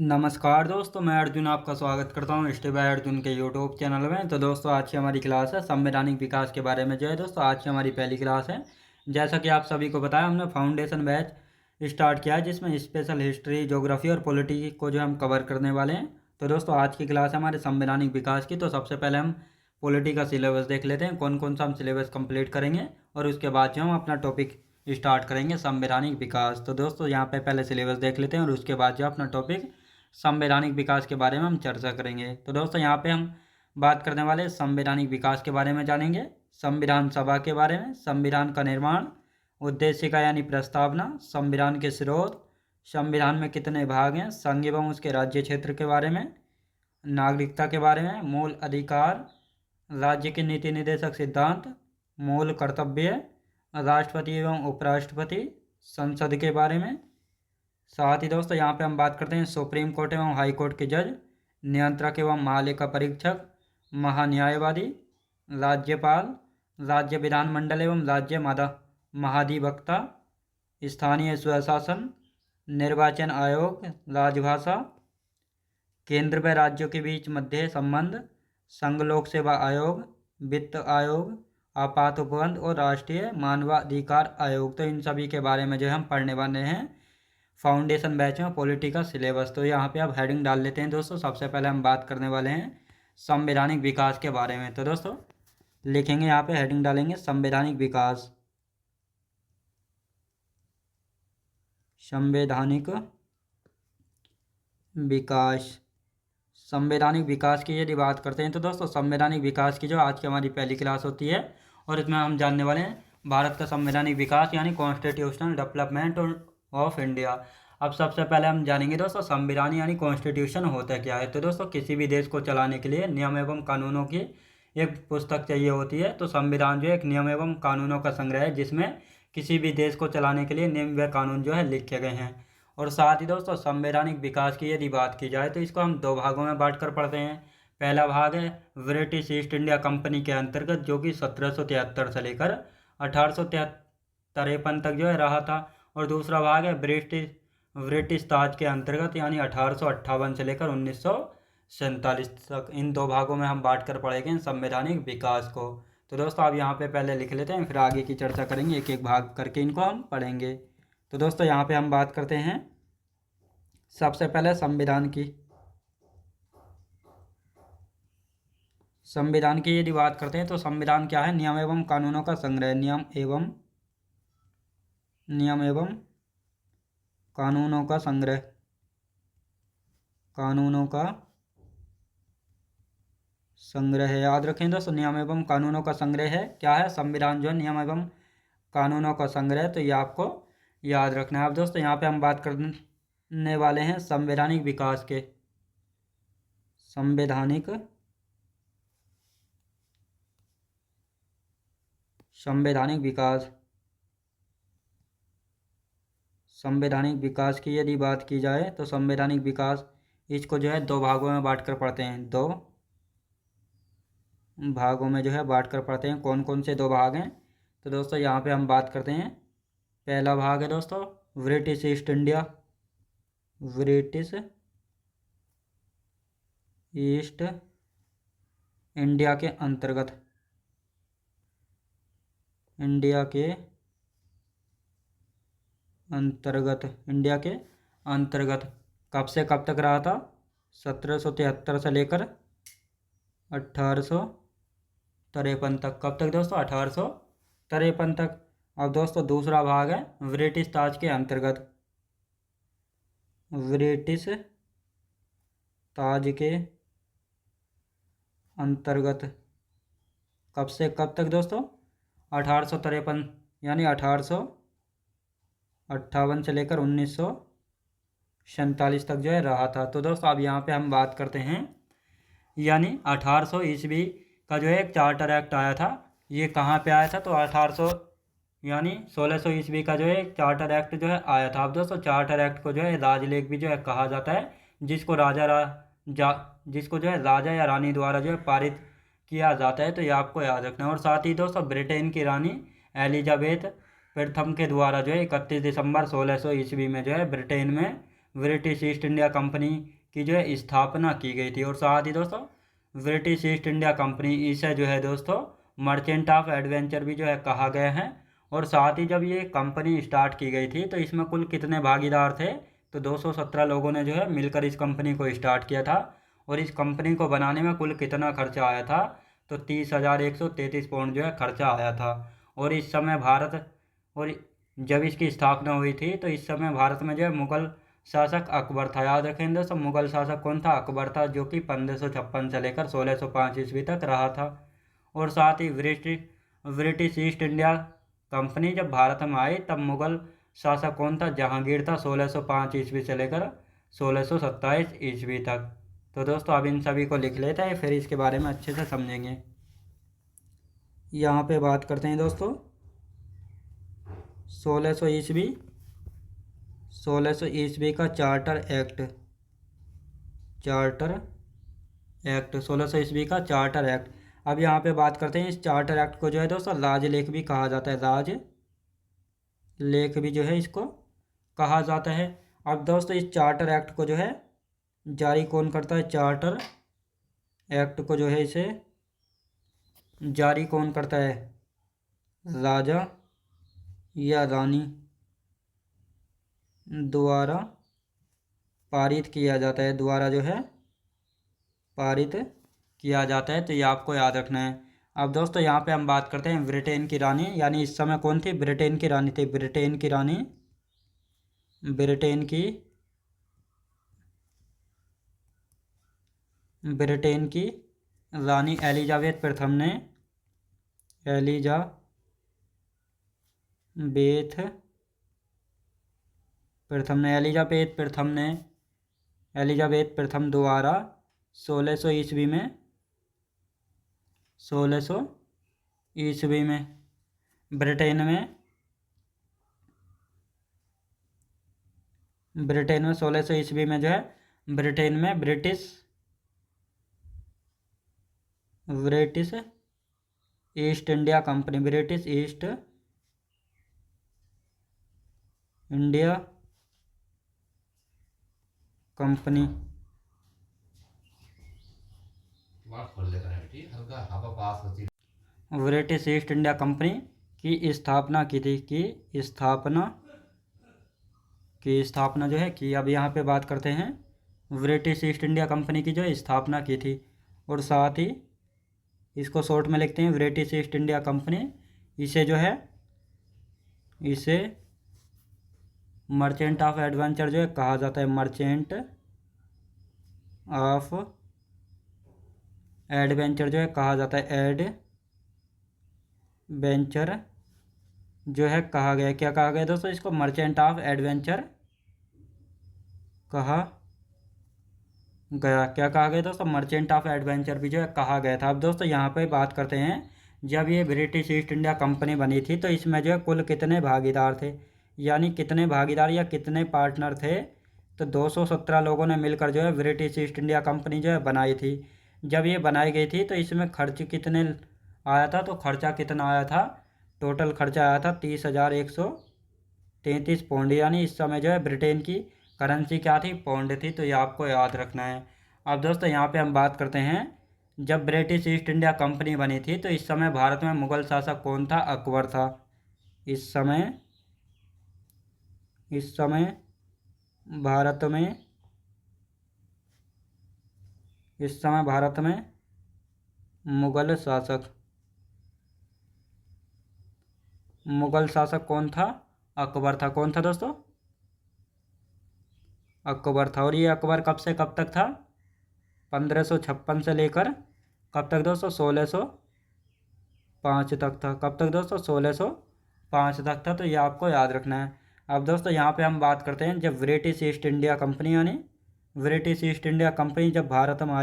नमस्कार दोस्तों, मैं अर्जुन आपका स्वागत करता हूँ स्टे बाय अर्जुन के यूट्यूब चैनल में। तो दोस्तों, आज की हमारी क्लास है संवैधानिक विकास के बारे में। जो है दोस्तों, आज की हमारी पहली क्लास है। जैसा कि आप सभी को बताया, हमने फाउंडेशन बैच स्टार्ट किया है, जिसमें स्पेशल हिस्ट्री, ज्योग्राफी और पॉलिटी को जो हम कवर करने वाले हैं। तो दोस्तों, आज की क्लास है हमारे संवैधानिक विकास की। तो सबसे पहले हम पॉलिटी का सिलेबस देख लेते हैं, कौन कौन सा हम सिलेबस कंप्लीट करेंगे, और उसके बाद जो हम अपना टॉपिक स्टार्ट करेंगे संवैधानिक विकास। तो दोस्तों, यहाँ पे पहले सिलेबस देख लेते हैं और उसके बाद जो अपना टॉपिक संवैधानिक विकास के बारे में हम चर्चा करेंगे। तो दोस्तों, यहाँ पे हम बात करने वाले संवैधानिक विकास के बारे में जानेंगे, संविधान सभा के बारे में, संविधान का निर्माण, उद्देशिका यानी प्रस्तावना, संविधान के स्रोत, संविधान में कितने भाग हैं, संघ एवं उसके राज्य क्षेत्र के बारे में, नागरिकता के बारे में, मूल अधिकार, राज्य के नीति निर्देशक सिद्धांत, मूल कर्तव्य, राष्ट्रपति एवं उपराष्ट्रपति, संसद के बारे में। साथ ही दोस्तों, यहाँ पे हम बात करते हैं सुप्रीम कोर्ट एवं हाई कोर्ट के जज, नियंत्रक एवं महालेखा परीक्षक, महान्यायवादी, राज्यपाल, राज्य विधानमंडल एवं राज्य महाधिवक्ता, स्थानीय स्वशासन, निर्वाचन आयोग, राजभाषा, केंद्र व राज्यों के बीच मध्य संबंध, संघ लोक सेवा आयोग, वित्त आयोग, आपात उपबंध और राष्ट्रीय मानवाधिकार आयोग। तो इन सभी के बारे में जो हम पढ़ने वाले हैं फाउंडेशन बैच में पॉलिटी का सिलेबस। तो यहाँ पे आप हेडिंग डाल लेते हैं दोस्तों। सबसे पहले हम बात करने वाले हैं संवैधानिक विकास के बारे में। तो दोस्तों, लिखेंगे यहाँ पे, हेडिंग डालेंगे संवैधानिक विकास। संवैधानिक विकास। संवैधानिक विकास की यदि बात करते हैं तो दोस्तों, संवैधानिक विकास की जो आज की हमारी पहली क्लास होती है, और इसमें हम जानने वाले हैं भारत का संवैधानिक विकास यानी कॉन्स्टिट्यूशनल डेवलपमेंट ऑफ इंडिया। अब सबसे पहले हम जानेंगे दोस्तों, संविधान यानी कॉन्स्टिट्यूशन होता क्या है। तो दोस्तों, किसी भी देश को चलाने के लिए नियम एवं कानूनों की एक पुस्तक चाहिए होती है। तो संविधान जो है एक नियम एवं कानूनों का संग्रह है, जिसमें किसी भी देश को चलाने के लिए नियम व कानून जो है लिखे गए हैं। और साथ ही दोस्तों, संवैधानिक विकास की यदि बात की जाए तो इसको हम दो भागों में बांट कर पढ़ते हैं। पहला भाग है ब्रिटिश ईस्ट इंडिया कंपनी के अंतर्गत, जो कि 1773 से लेकर 1853 तक जो है रहा था। और दूसरा भाग है ब्रिटिश ताज के अंतर्गत, यानी 1858 से लेकर 1947 तक। इन दो भागों में हम बांट कर पढ़ेंगे संवैधानिक विकास को। तो दोस्तों, आप यहाँ पे पहले लिख लेते हैं, फिर आगे की चर्चा करेंगे, एक एक भाग करके इनको हम पढ़ेंगे। तो दोस्तों, यहाँ पे हम बात करते हैं सबसे पहले संविधान की यदि बात करते हैं तो संविधान क्या है? नियम एवं कानूनों का संग्रह। नियम एवं कानूनों का संग्रह। कानूनों का संग्रह है, याद रखें दोस्तों, नियम एवं कानूनों का संग्रह है। क्या है? संविधान जो है नियम एवं कानूनों का संग्रह। तो ये आपको याद रखना है। अब दोस्तों, यहाँ पे हम बात करने वाले हैं संवैधानिक विकास के। संवैधानिक विकास। संवैधानिक विकास की यदि बात की जाए तो संवैधानिक विकास, इसको जो है दो भागों में बांट कर पढ़ते हैं। दो भागों में जो है बांट कर पढ़ते हैं। कौन कौन से दो भाग हैं? तो दोस्तों, यहाँ पे हम बात करते हैं, पहला भाग है दोस्तों British east India. British east India के अंतर्गत। इंडिया के अंतर्गत कब से कब तक रहा था? 1773 से लेकर 1853 तक। कब तक दोस्तों? 1853 तक। अब दोस्तों, दूसरा भाग है ब्रिटिश ताज के अंतर्गत। ब्रिटिश ताज के अंतर्गत कब से कब तक दोस्तों? 1853 यानी 1858 से लेकर 1947 तक जो है रहा था। तो दोस्तों, अब यहाँ पे हम बात करते हैं, यानी 1800 ईस्वी का जो है एक चार्टर एक्ट आया था। ये कहाँ पे आया था? तो 1600 ईस्वी का जो है एक चार्टर एक्ट जो है आया था। अब दोस्तों, चार्टर एक्ट को जो है राजलेख भी जो है कहा जाता है, जिसको जिसको जो है राजा या रानी द्वारा जो है पारित किया जाता है। तो ये आपको याद रखना है। और साथ ही दोस्तों, ब्रिटेन की रानी एलिजाबेथ प्रथम के द्वारा जो है 31 दिसंबर 1600 ईस्वी में जो है ब्रिटेन में ब्रिटिश ईस्ट इंडिया कंपनी की जो है स्थापना की गई थी। और साथ ही दोस्तों ब्रिटिश ईस्ट इंडिया कंपनी, इसे जो है दोस्तों मर्चेंट ऑफ एडवेंचर भी जो है कहा गया है। और साथ ही जब ये कंपनी स्टार्ट की गई थी तो इसमें कुल कितने भागीदार थे, तो 217 लोगों ने जो है मिलकर इस कंपनी को स्टार्ट किया था। और इस कंपनी को बनाने में कुल कितना खर्चा आया था, तो 30,133 पाउंड जो है खर्चा आया था। और इस समय भारत, और जब इसकी स्थापना हुई थी तो इस समय भारत में जो है मुगल शासक अकबर था। याद रखें दोस्तों, मुगल शासक कौन था, अकबर था, जो कि 1556 से लेकर 1605 ईस्वी तक रहा था। और साथ ही ब्रिटिश ईस्ट इंडिया कंपनी जब भारत में आई तब मुगल शासक कौन था, जहांगीर था, 1605 ईस्वी से लेकर 1627 ईस्वी तक। तो दोस्तों अब इन सभी को लिख लेते हैं, फिर इसके बारे में अच्छे से समझेंगे। यहाँ पे बात करते हैं दोस्तों 1600 ईस्वी, 1600 ईस्वी का चार्टर एक्ट, 1600 ईस्वी का चार्टर एक्ट। अब यहाँ पे बात करते हैं, इस चार्टर एक्ट को जो है दोस्तों राजलेख भी कहा जाता है, राजलेख भी जो है इसको कहा जाता है। अब दोस्तों इस चार्टर एक्ट को जो है जारी कौन करता है, चार्टर एक्ट को जो है इसे जारी कौन करता है, राजा या रानी द्वारा पारित किया जाता है, द्वारा जो है पारित किया जाता है। तो ये आपको याद रखना है। अब दोस्तों यहाँ पे हम बात करते हैं ब्रिटेन की रानी, यानी इस समय कौन थी, ब्रिटेन की रानी थी, ब्रिटेन की रानी, ब्रिटेन की रानी एलिजाबेथ प्रथम ने, एलिजाबेथ प्रथम द्वारा 1600 ईस्वी में, 1600 ईस्वी में ब्रिटेन में 1600 ईस्वी में जो है ब्रिटेन में British east India company, British east India company British east India company की स्थापना की थी, की स्थापना जो है की। अब यहाँ पे बात करते हैं ब्रिटिश ईस्ट इंडिया कंपनी की जो है स्थापना की थी। और साथ ही इसको शॉर्ट में लिखते हैं ब्रिटिश ईस्ट इंडिया कंपनी, इसे जो है इसे मर्चेंट ऑफ एडवेंचर जो है कहा जाता है, मर्चेंट ऑफ एडवेंचर जो है कहा जाता है, एडवेंचर जो है कहा गया, क्या कहा गया दोस्तों, इसको मर्चेंट ऑफ एडवेंचर कहा गया, क्या कहा गया दोस्तों, मर्चेंट ऑफ एडवेंचर भी जो है कहा गया था। अब दोस्तों यहाँ पे बात करते हैं, जब ये ब्रिटिश ईस्ट इंडिया कंपनी बनी थी तो इसमें जो है कुल कितने भागीदार थे, यानी कितने भागीदार या कितने पार्टनर थे, तो 217 लोगों ने मिलकर जो है ब्रिटिश ईस्ट इंडिया कंपनी जो है बनाई थी। जब ये बनाई गई थी तो इसमें खर्च कितने आया था, तो खर्चा कितना आया था, टोटल खर्चा आया था 30,133 पाउंड, यानी इस समय जो है ब्रिटेन की करेंसी क्या थी, पाउंड थी। तो ये आपको याद रखना है। अब दोस्तों यहाँ पे हम बात करते हैं, जब ब्रिटिश ईस्ट इंडिया कंपनी बनी थी तो इस समय भारत में मुगल शासक कौन था, अकबर था। इस समय भारत में मुगल शासक कौन था, अकबर था। कौन था दोस्तों, अकबर था। और ये अकबर कब से कब तक था, 1556 से लेकर कब तक दोस्तों, 1605 तक था। कब तक दोस्तों, 1605 तक था। तो ये आपको याद रखना है। अब दोस्तों यहाँ पे हम बात करते हैं, जब ब्रिटिश ईस्ट इंडिया कंपनी यानी ब्रिटिश ईस्ट इंडिया कंपनी जब भारत में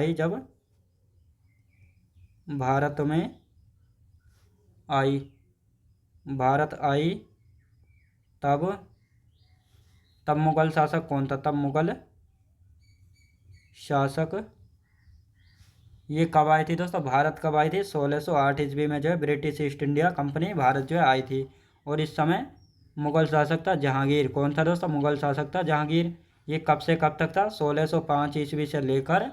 आई, भारत आई तब मुगल शासक कौन था, तब मुगल शासक ये कब आई थी दोस्तों, भारत कब आई थी, 1608 ईस्वी में जो है British east India company Bharat जो है आई थी। और इस समय मुगल शासक था जहांगीर। कौन था दोस्तों, मुगल शासक था जहांगीर। ये कब से कब तक था? 1605 ईस्वी से लेकर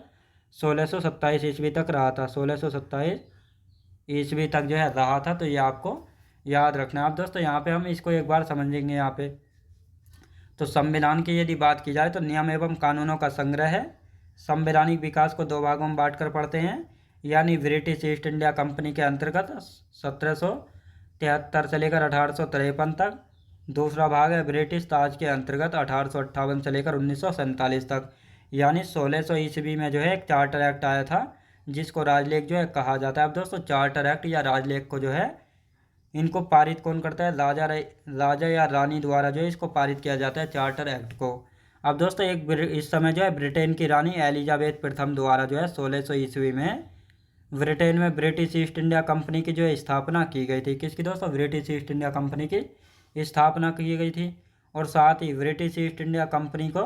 1627 ईस्वी तक रहा था। 1627 ईस्वी तक जो है रहा था। तो ये आपको याद रखना है। अब दोस्तों यहाँ पे हम इसको एक बार समझेंगे। यहाँ पे तो संविधान की यदि बात की जाए तो नियम एवं कानूनों का संग्रह है। संवैधानिक विकास को दो भागों में बांट कर पढ़ते हैं, यानी ब्रिटिश ईस्ट इंडिया कंपनी के अंतर्गत 1773 से लेकर 1853 तक। दूसरा भाग है ब्रिटिश ताज के अंतर्गत 1858 से लेकर 1947 तक। यानी 1600 ईस्वी में जो है एक चार्टर एक्ट आया था, जिसको राजलेख जो है कहा जाता है। अब दोस्तों चार्टर एक्ट या राजलेख को जो है इनको पारित कौन करता है? राजा या रानी द्वारा जो है इसको पारित किया जाता है, चार्टर एक्ट को। अब दोस्तों इस समय जो है ब्रिटेन की रानी एलिजाबेथ प्रथम द्वारा जो है 1600 ईस्वी में ब्रिटेन में ब्रिटिश ईस्ट इंडिया कंपनी की जो है स्थापना की गई थी। किसकी दोस्तों? ब्रिटिश ईस्ट इंडिया कंपनी की स्थापना की गई थी। और साथ ही ब्रिटिश ईस्ट इंडिया कंपनी को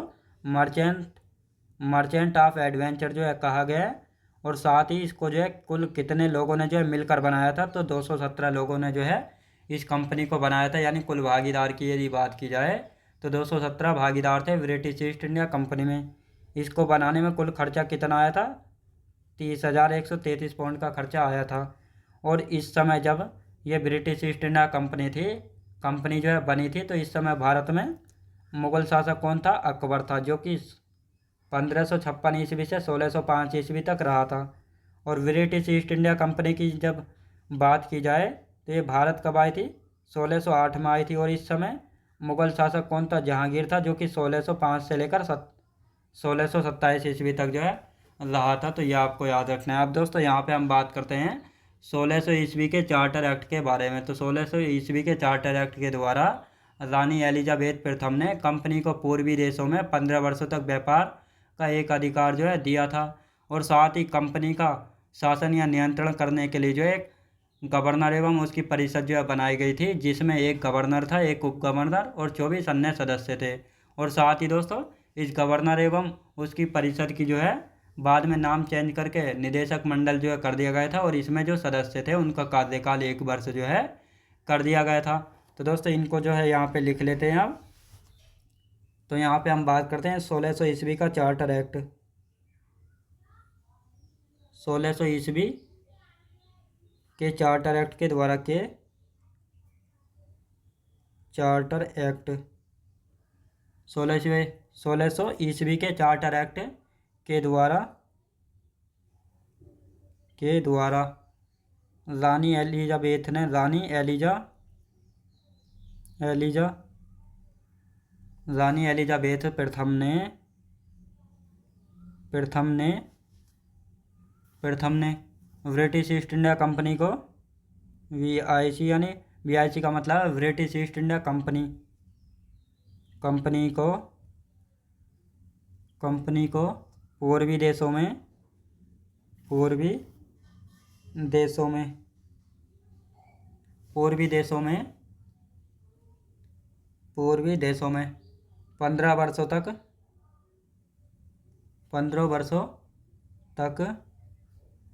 मर्चेंट ऑफ एडवेंचर जो है कहा गया है। और साथ ही इसको जो है कुल कितने लोगों ने जो है मिलकर बनाया था? तो 217 लोगों ने जो है इस कंपनी को बनाया था। यानी कुल भागीदार की यदि बात की जाए तो 217 भागीदार थे ब्रिटिश ईस्ट इंडिया कंपनी में। इसको बनाने में कुल खर्चा कितना आया था? 30,133 पाउंड का खर्चा आया था। और इस समय जब ये ब्रिटिश ईस्ट इंडिया कंपनी जो है बनी थी, तो इस समय भारत में मुगल शासक कौन था? अकबर था, जो कि 1556 ईस्वी से 1605 ईस्वी तक रहा था। और ब्रिटिश ईस्ट इंडिया कंपनी की जब बात की जाए तो ये भारत कब आई थी? 1608 में आई थी। और इस समय मुगल शासक कौन था? जहांगीर था, जो कि 1605 से लेकर 1627 ईस्वी तक जो है रहा था। तो ये आपको याद रखना है। अब दोस्तों यहाँ पे हम बात करते हैं 1600 ईस्वी के चार्टर एक्ट के बारे में। तो 1600 ईस्वी के चार्टर एक्ट के द्वारा रानी एलिजाबेथ प्रथम ने कंपनी को पूर्वी देशों में 15 वर्षों तक व्यापार का एक अधिकार जो है दिया था। और साथ ही कंपनी का शासन या नियंत्रण करने के लिए जो एक गवर्नर एवं उसकी परिषद जो है बनाई गई थी, जिसमें एक गवर्नर था, एक उप गवर्नर और 24 अन्य सदस्य थे। और साथ ही दोस्तों इस गवर्नर एवं उसकी परिषद की जो है बाद में नाम चेंज करके निदेशक मंडल जो है कर दिया गया था। और इसमें जो सदस्य थे उनका कार्यकाल 1 वर्ष जो है कर दिया गया था। तो दोस्तों इनको जो है यहाँ पे लिख लेते हैं अब। तो यहाँ पे हम बात करते हैं 1600 ईस्वी का चार्टर एक्ट। 1600 ईस्वी के चार्टर एक्ट के द्वारा के चार्टर एक्ट 1600 ईस्वी के चार्टर एक्ट के द्वारा रानी एलिजाबेथ प्रथम ने ब्रिटिश ईस्ट इंडिया कंपनी को VIC, यानी VIC का मतलब है ब्रिटिश ईस्ट इंडिया कंपनी को पूर्वी देशों में 15 वर्षों तक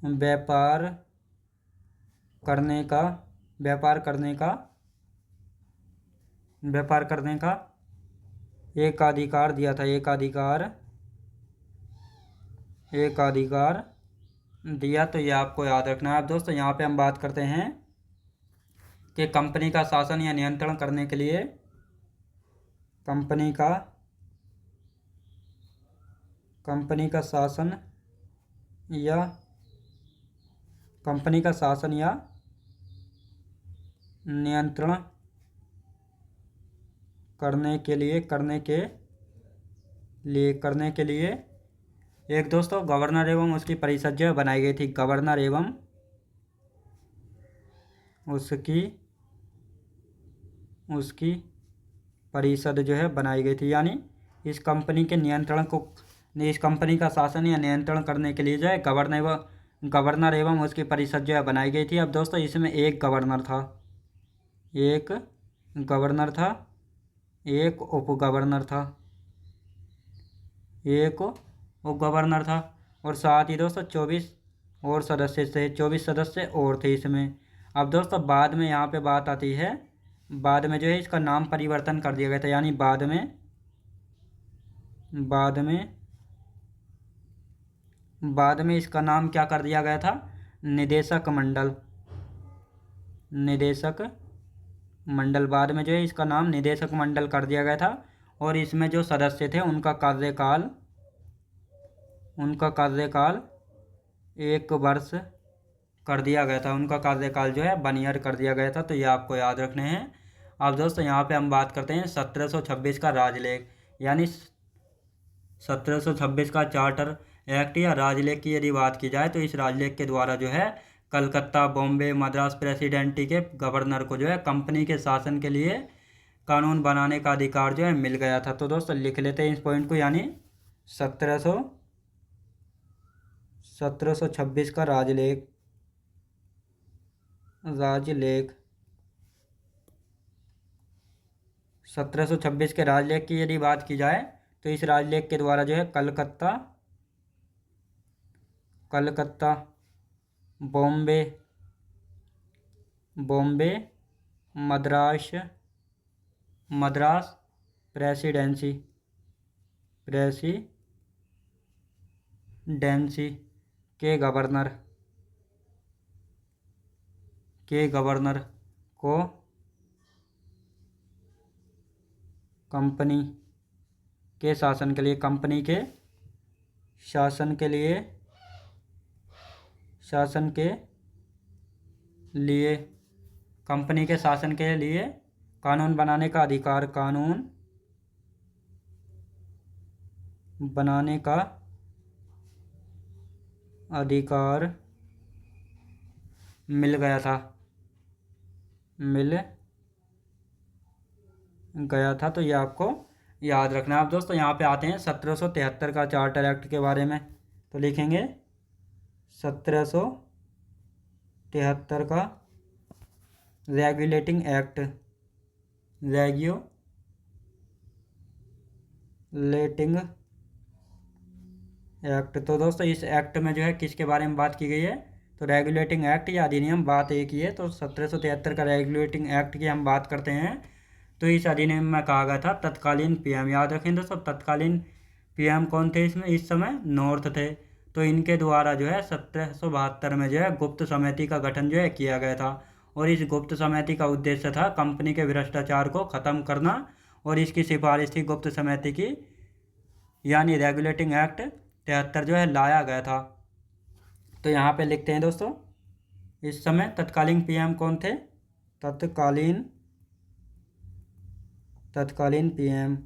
व्यापार करने का एक अधिकार दिया था। एक अधिकार दिया। तो ये आपको याद रखना है। अब दोस्तों यहाँ पे हम बात करते हैं कि कंपनी का शासन या नियंत्रण करने के लिए कंपनी का शासन या नियंत्रण करने के लिए एक दोस्तों गवर्नर एवं उसकी परिषद जो है बनाई गई थी। गवर्नर एवं उसकी परिषद जो है बनाई गई थी। यानी इस कंपनी का शासन या नियंत्रण करने के लिए जो है गवर्नर एवं उसकी परिषद जो है बनाई गई थी। अब दोस्तों इसमें एक गवर्नर था, एक उप गवर्नर था और साथ ही दोस्तों 24 सदस्य और थे इसमें। अब दोस्तों बाद में यहाँ पे बात आती है, बाद में जो है इसका नाम परिवर्तन कर दिया गया था। यानी बाद में बाद में इसका नाम क्या कर दिया गया था, निदेशक मंडल बाद में जो है इसका नाम निदेशक मंडल कर दिया गया था। और इसमें जो सदस्य थे उनका कार्यकाल 1 वर्ष कर दिया गया था, उनका कार्यकाल जो है 1 ईयर कर दिया गया था। तो ये आपको याद रखने हैं। अब दोस्तों यहाँ पे हम बात करते हैं 1726 का राजलेख, यानी 1726 का चार्टर एक्ट या राजलेख की यदि बात की जाए तो इस राजलेख के द्वारा जो है कलकत्ता, बॉम्बे, मद्रास प्रेसिडेंसी के गवर्नर को जो है कंपनी के शासन के लिए कानून बनाने का अधिकार जो है मिल गया था। तो दोस्तों लिख लेते हैं इस पॉइंट को, यानी 1726 का राजलेख 1726 के राजलेख की यदि बात की जाए तो इस राजलेख के द्वारा जो है कलकत्ता, बॉम्बे, मद्रास प्रेसिडेंसी के गवर्नर को कंपनी के शासन के लिए कंपनी के शासन के लिए कानून बनाने का अधिकार मिल गया था। तो ये आपको याद रखना है। अब दोस्तों यहाँ पे आते हैं 1773 का चार्टर एक्ट के बारे में। तो लिखेंगे 1773 का रेगुलेटिंग एक्ट। तो दोस्तों इस एक्ट में जो है किसके बारे में बात की गई है, तो रेगुलेटिंग एक्ट या अधिनियम बात एक ही है। तो 1773 का रेगुलेटिंग एक्ट की हम बात करते हैं। तो इस अधिनियम में कहा गया था तत्कालीन पीएम, याद रखें दोस्तों, तत्कालीन पीएम कौन थे इसमें, इस समय नॉर्थ थे। तो इनके द्वारा जो है 1772 में जो है गुप्त समिति का गठन जो है किया गया था। और इस गुप्त समिति का उद्देश्य था कंपनी के भ्रष्टाचार को ख़त्म करना। और इसकी सिफारिश थी गुप्त समिति की, यानी रेगुलेटिंग एक्ट 73 जो है लाया गया था। तो यहाँ पे लिखते हैं दोस्तों, इस समय तत्कालीन पीएम कौन थे, तत्कालीन पीएम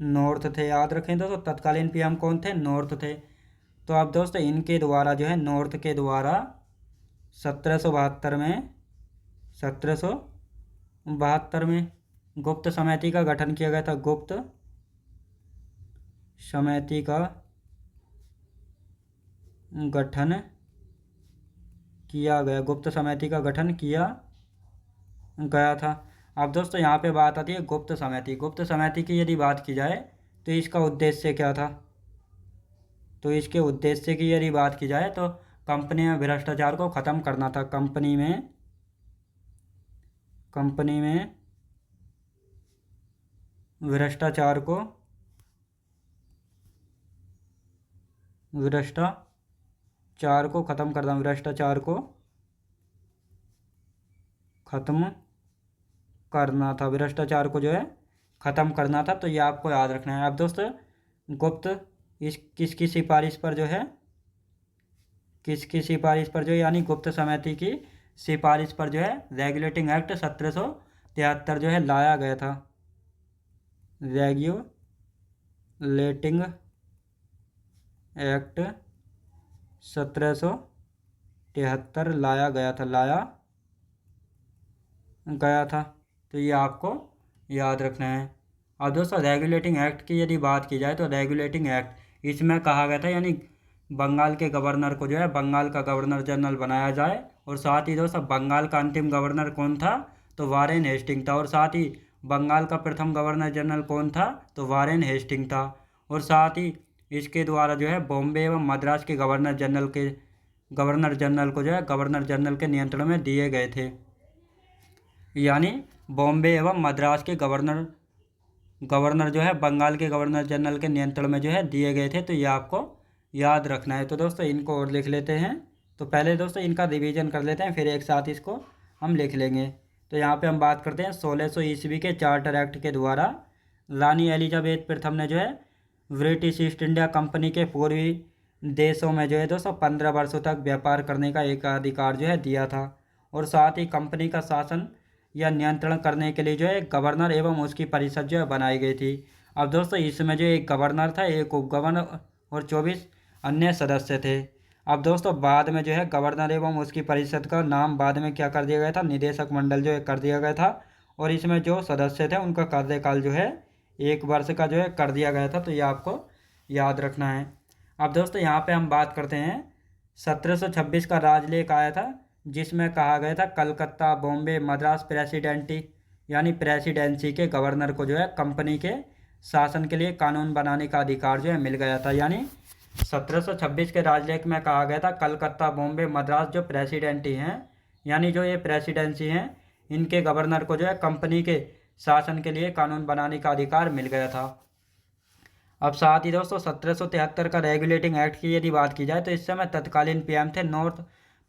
नॉर्थ थे। याद रखें दोस्तों, तत्कालीन पीएम कौन थे, नॉर्थ थे। तो अब दोस्तों इनके द्वारा जो है नॉर्थ के द्वारा 1772 में गुप्त समिति का गठन किया गया था। गुप्त समिति का गठन किया गया था। अब दोस्तों यहाँ पे बात आती है गुप्त समिति की यदि बात की जाए तो इसका उद्देश्य क्या था। तो इसके उद्देश्य की यदि बात की जाए तो कंपनी में भ्रष्टाचार को ख़त्म करना था। कंपनी में भ्रष्टाचार को ख़त्म करना, भ्रष्टाचार को ख़त्म करना था, भ्रष्टाचार को जो है ख़त्म करना था। तो ये आपको याद रखना है। अब दोस्तों गुप्त किसकी सिफारिश पर जो है, यानी गुप्त समिति की सिफारिश पर जो है रेगुलेटिंग एक्ट 1773 जो है लाया गया था। रेगुलेटिंग एक्ट 1773 लाया गया था। तो ये आपको याद रखना है। अब दोस्तों रेगुलेटिंग एक्ट की यदि बात की जाए तो रेगुलेटिंग एक्ट इसमें कहा गया था, यानी बंगाल के गवर्नर को जो है बंगाल का गवर्नर जनरल बनाया जाए। और साथ ही दोस्तों बंगाल का अंतिम गवर्नर कौन था, तो वारेन हेस्टिंग था। और साथ ही बंगाल का प्रथम गवर्नर जनरल कौन था, तो वारेन हेस्टिंग था। और साथ ही इसके द्वारा जो है बॉम्बे एवं मद्रास के गवर्नर जनरल को जो है गवर्नर जनरल के नियंत्रण में दिए गए थे। यानी बॉम्बे एवं मद्रास के गवर्नर गवर्नर जो है बंगाल के गवर्नर जनरल के नियंत्रण में जो है दिए गए थे। तो ये आपको याद रखना है। तो दोस्तों इनको और लिख लेते हैं। तो पहले दोस्तों इनका रिवीजन कर लेते हैं, फिर एक साथ इसको हम लिख लेंगे। तो यहाँ पे हम बात करते हैं 1600 ईस्वी के चार्टर एक्ट के द्वारा रानी एलिजाबेथ प्रथम ने जो है ब्रिटिश ईस्ट इंडिया कंपनी के पूर्वी देशों में जो है दोस्तों 15 वर्षों तक व्यापार करने का एक अधिकार जो है दिया था। और साथ ही कंपनी का शासन या नियंत्रण करने के लिए जो है गवर्नर एवं उसकी परिषद जो है बनाई गई थी। अब दोस्तों इसमें जो एक गवर्नर था, एक उप गवर्नर और 24 अन्य सदस्य थे। अब दोस्तों बाद में जो है गवर्नर एवं उसकी परिषद का नाम बाद में क्या कर दिया गया था, निदेशक मंडल जो है कर दिया गया था। और इसमें जो सदस्य थे उनका कार्यकाल जो है 1 वर्ष का जो है कर दिया गया था। तो ये आपको याद रखना है। अब दोस्तों यहाँ पे हम बात करते हैं 1726 का राजलेख आया था, जिसमें कहा गया था कलकत्ता, बॉम्बे, मद्रास प्रेसिडेंटी यानी प्रेसिडेंसी के गवर्नर को जो है कंपनी के शासन के लिए कानून बनाने का अधिकार जो है मिल गया था। यानी 1726 के राजलेख में कहा गया था कलकत्ता, बॉम्बे, मद्रास जो प्रेसिडेंटी हैं यानी जो ये प्रेसिडेंसी हैं, इनके गवर्नर को जो है कंपनी के शासन के लिए कानून बनाने का अधिकार मिल गया था। अब साथ ही दोस्तों 1773 का रेगुलेटिंग एक्ट की यदि बात की जाए तो इस समय तत्कालीन पीएम थे नॉर्थ।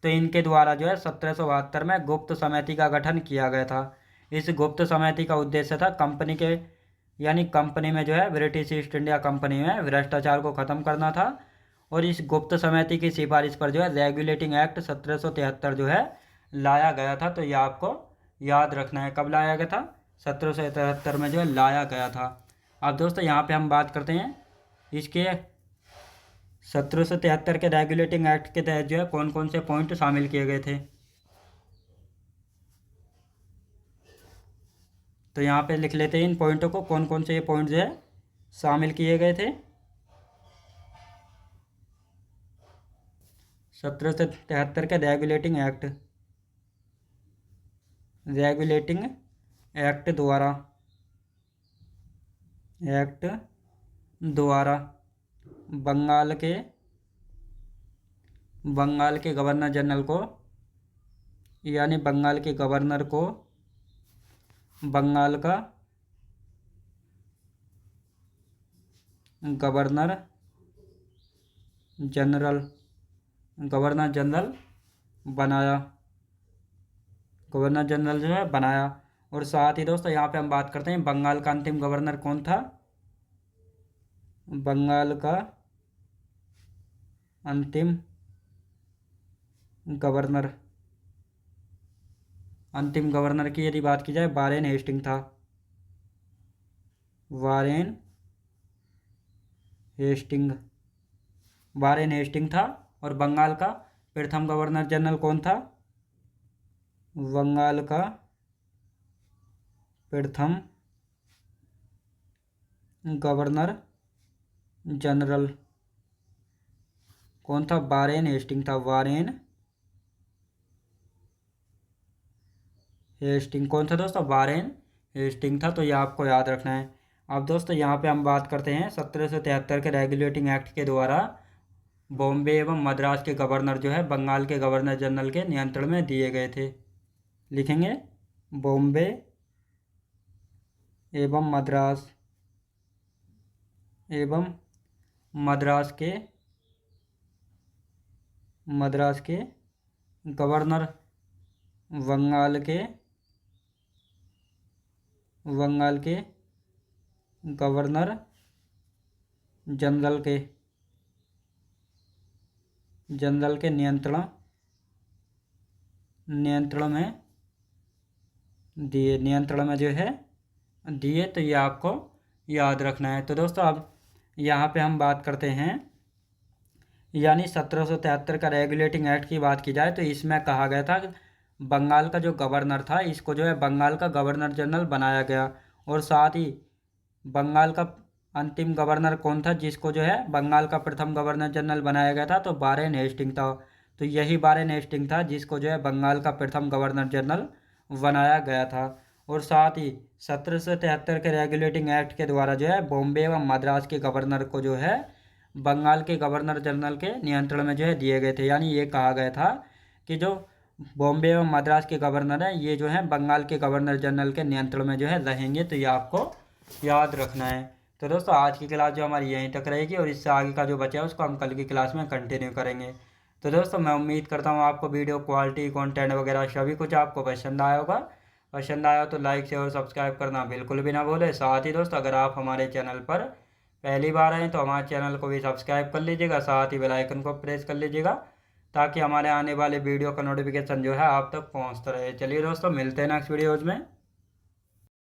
तो इनके द्वारा जो है 1772 में गुप्त समिति का गठन किया गया था। इस गुप्त समिति का उद्देश्य था कंपनी के यानी कंपनी में जो है ब्रिटिश ईस्ट इंडिया कंपनी में भ्रष्टाचार को ख़त्म करना था। और इस गुप्त समिति की सिफारिश पर जो है रेगुलेटिंग एक्ट 1773 जो है लाया गया था। तो ये आपको याद रखना है, कब लाया गया था, 1773 में जो है लाया गया था। अब दोस्तों यहाँ पे हम बात करते हैं इसके 1773 के रेगुलेटिंग एक्ट के तहत जो है कौन कौन से पॉइंट शामिल किए गए थे। तो यहाँ पे लिख लेते हैं इन पॉइंटों को, कौन कौन से ये पॉइंट जो है शामिल किए गए थे। 1773 के रेगुलेटिंग एक्ट द्वारा बंगाल के गवर्नर जनरल को यानी बंगाल के गवर्नर को बंगाल का गवर्नर जनरल बनाया, गवर्नर जनरल जो है बनाया। और साथ ही दोस्तों यहाँ पे हम बात करते हैं बंगाल का अंतिम गवर्नर कौन था। बंगाल का अंतिम गवर्नर की यदि बात की जाए वारेन हेस्टिंग था। और बंगाल का प्रथम गवर्नर जनरल कौन था, बंगाल का प्रथम गवर्नर जनरल कौन था, वारेन हेस्टिंग था। कौन था दोस्तों, वारेन हेस्टिंग था। तो ये आपको याद रखना है। अब दोस्तों यहाँ पे हम बात करते हैं 1773 के रेगुलेटिंग एक्ट के द्वारा बॉम्बे एवं मद्रास के गवर्नर जो है बंगाल के गवर्नर जनरल के नियंत्रण में दिए गए थे। लिखेंगे बॉम्बे एवं मद्रास के गवर्नर बंगाल के गवर्नर जनरल के नियंत्रण में जो है दिए। तो ये आपको याद रखना है। तो दोस्तों अब यहाँ पे हम बात करते हैं यानी 1773 का रेगुलेटिंग एक्ट की बात की जाए तो इसमें कहा गया था बंगाल का जो गवर्नर था इसको जो है बंगाल का गवर्नर जनरल बनाया गया। और साथ ही बंगाल का अंतिम गवर्नर कौन था, जिसको जो है बंगाल का प्रथम गवर्नर जनरल बनाया गया था, तो वारेन हेस्टिंग था। तो यही वारेन हेस्टिंग था जिसको जो है बंगाल का प्रथम गवर्नर जनरल बनाया गया था। और साथ ही 1773 के रेगुलेटिंग एक्ट के द्वारा जो है बॉम्बे एवं मद्रास के गवर्नर को जो है बंगाल के गवर्नर जनरल के नियंत्रण में जो है दिए गए थे। यानी ये कहा गया था कि जो बॉम्बे एवं मद्रास के गवर्नर हैं ये जो है बंगाल के गवर्नर जनरल के नियंत्रण में जो है रहेंगे। तो ये आपको याद रखना है। तो दोस्तों आज की क्लास जो हमारी यहीं तक रहेगी और इससे आगे का जो बचा है उसको हम कल की क्लास में कंटिन्यू करेंगे। तो दोस्तों मैं उम्मीद करता हूँ आपको वीडियो क्वालिटी कंटेंट वगैरह सभी कुछ आपको पसंद आया होगा। पसंद आया तो लाइक शेयर और सब्सक्राइब करना बिल्कुल भी ना भूलें। साथ ही दोस्तों अगर आप हमारे चैनल पर पहली बार आएँ तो हमारे चैनल को भी सब्सक्राइब कर लीजिएगा, साथ ही बेल आइकन को प्रेस कर लीजिएगा ताकि हमारे आने वाले वीडियो का नोटिफिकेशन जो है आप तक पहुँचता रहे। चलिए दोस्तों मिलते हैं नेक्स्ट वीडियोज़ में।